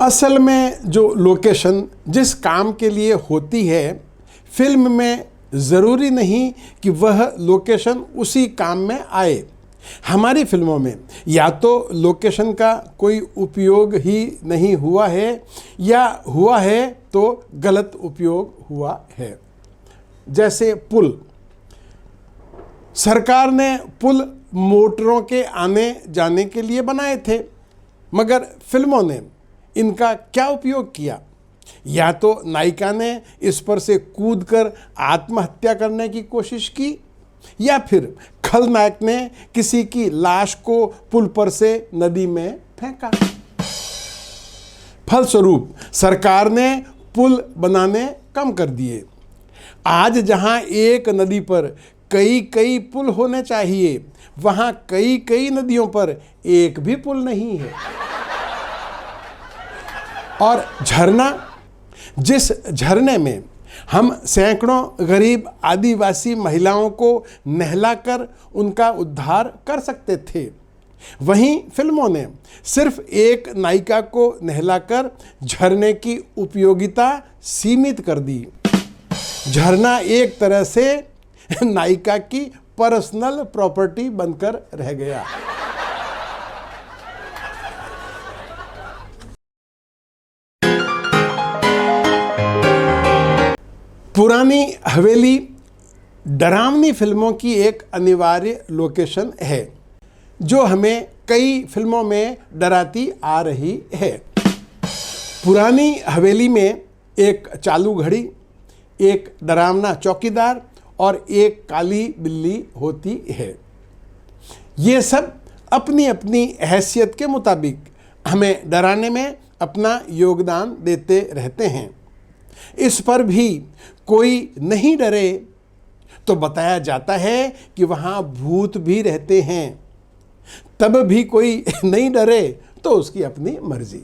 असल में जो लोकेशन जिस काम के लिए होती है, फिल्म में ज़रूरी नहीं कि वह लोकेशन उसी काम में आए। हमारी फिल्मों में या तो लोकेशन का कोई उपयोग ही नहीं हुआ है या हुआ है तो गलत उपयोग हुआ है। जैसे पुल, सरकार ने पुल मोटरों के आने जाने के लिए बनाए थे, मगर फिल्मों ने इनका क्या उपयोग किया? या तो नायिका ने इस पर से कूदकर आत्महत्या करने की कोशिश की, या फिर खलनायक ने किसी की लाश को पुल पर से नदी में फेंका। फलस्वरूप सरकार ने पुल बनाने कम कर दिए। आज जहां एक नदी पर कई कई पुल होने चाहिए, वहां कई कई नदियों पर एक भी पुल नहीं है। और झरना, जिस झरने में हम सैकड़ों गरीब आदिवासी महिलाओं को नहलाकर उनका उद्धार कर सकते थे, वहीं फिल्मों ने सिर्फ एक नायिका को नहलाकर झरने की उपयोगिता सीमित कर दी। झरना एक तरह से नायिका की पर्सनल प्रॉपर्टी बनकर रह गया। पुरानी हवेली डरावनी फिल्मों की एक अनिवार्य लोकेशन है, जो हमें कई फिल्मों में डराती आ रही है। पुरानी हवेली में एक चालू घड़ी, एक डरावना चौकीदार और एक काली बिल्ली होती है। ये सब अपनी अपनी हैसियत के मुताबिक हमें डराने में अपना योगदान देते रहते हैं। इस पर भी कोई नहीं डरे तो बताया जाता है कि वहाँ भूत भी रहते हैं। तब भी कोई नहीं डरे तो उसकी अपनी मर्जी।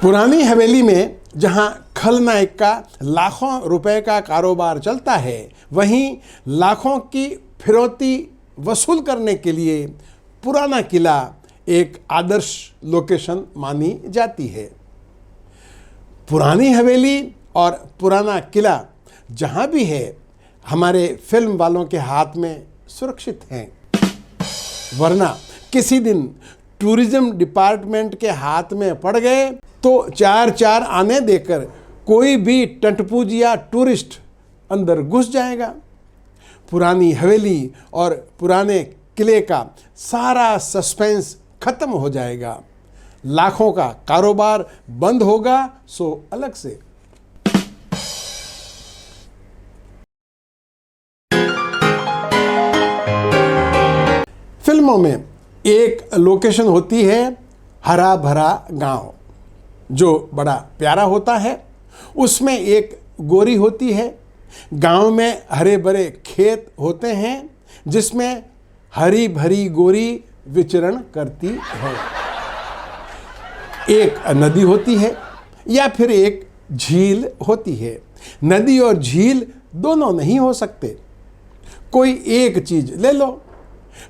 पुरानी हवेली में जहाँ खलनायक का लाखों रुपए का कारोबार चलता है, वहीं लाखों की फिरौती वसूल करने के लिए पुराना किला एक आदर्श लोकेशन मानी जाती है। पुरानी हवेली और पुराना किला जहाँ भी है, हमारे फिल्म वालों के हाथ में सुरक्षित हैं। वरना किसी दिन टूरिज्म डिपार्टमेंट के हाथ में पड़ गए तो चार चार आने देकर कोई भी टंटपूजिया टूरिस्ट अंदर घुस जाएगा। पुरानी हवेली और पुराने किले का सारा सस्पेंस खत्म हो जाएगा। लाखों का कारोबार बंद होगा सो अलग से। फिल्मों में एक लोकेशन होती है हरा भरा गांव, जो बड़ा प्यारा होता है। उसमें एक गोरी होती है। गांव में हरे भरे खेत होते हैं जिसमें हरी भरी गोरी विचरण करती है। एक नदी होती है या फिर एक झील होती है। नदी और झील दोनों नहीं हो सकते, कोई एक चीज ले लो।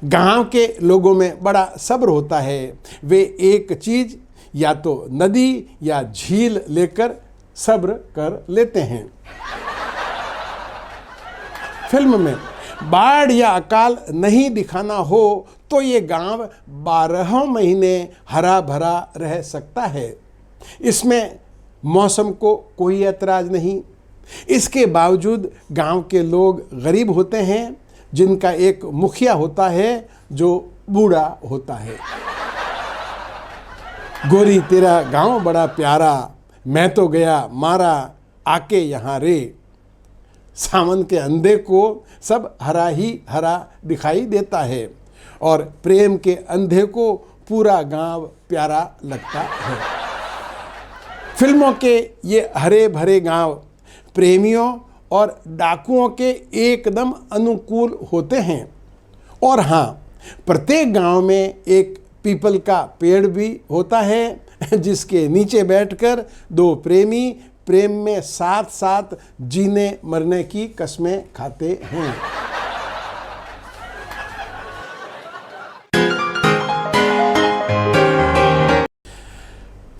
गांव के लोगों में बड़ा सब्र होता है। वे एक चीज या तो नदी या झील लेकर सब्र कर लेते हैं। फिल्म में बाढ़ या अकाल नहीं दिखाना हो तो ये गांव 12 महीने हरा भरा रह सकता है। इसमें मौसम को कोई ऐतराज नहीं। इसके बावजूद गांव के लोग गरीब होते हैं, जिनका एक मुखिया होता है जो बूढ़ा होता है। गोरी तेरा गांव बड़ा प्यारा, मैं तो गया मारा, आके यहाँ रे। सावन के अंधे को सब हरा ही हरा दिखाई देता है और प्रेम के अंधे को पूरा गांव प्यारा लगता है। फिल्मों के ये हरे भरे गांव प्रेमियों और डाकुओं के एकदम अनुकूल होते हैं। और हाँ, प्रत्येक गांव में एक पीपल का पेड़ भी होता है जिसके नीचे बैठकर दो प्रेमी प्रेम में साथ साथ जीने मरने की कस्में खाते हैं।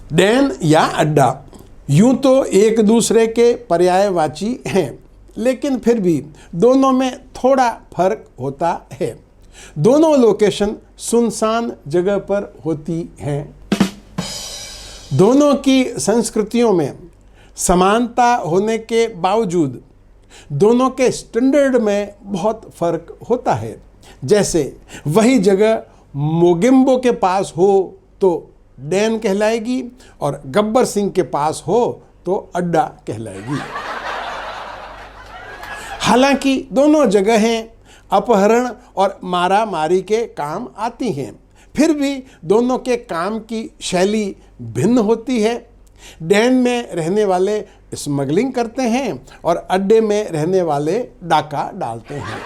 डैन या अड्डा यूं तो एक दूसरे के पर्यायवाची हैं, लेकिन फिर भी दोनों में थोड़ा फर्क होता है। दोनों लोकेशन सुनसान जगह पर होती हैं। दोनों की संस्कृतियों में समानता होने के बावजूद दोनों के स्टैंडर्ड में बहुत फर्क होता है। जैसे वही जगह मोगिम्बो के पास हो तो डैन कहलाएगी और गब्बर सिंह के पास हो तो अड्डा कहलाएगी। हालांकि दोनों जगहें अपहरण और मारा मारी के काम आती हैं, फिर भी दोनों के काम की शैली भिन्न होती है। डैन में रहने वाले स्मगलिंग करते हैं और अड्डे में रहने वाले डाका डालते हैं।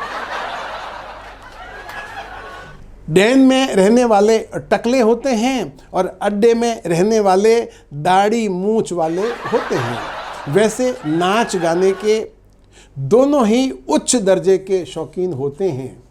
डैन में रहने वाले टकले होते हैं और अड्डे में रहने वाले दाढ़ी मूंछ वाले होते हैं। वैसे नाच गाने के दोनों ही उच्च दर्जे के शौकीन होते हैं।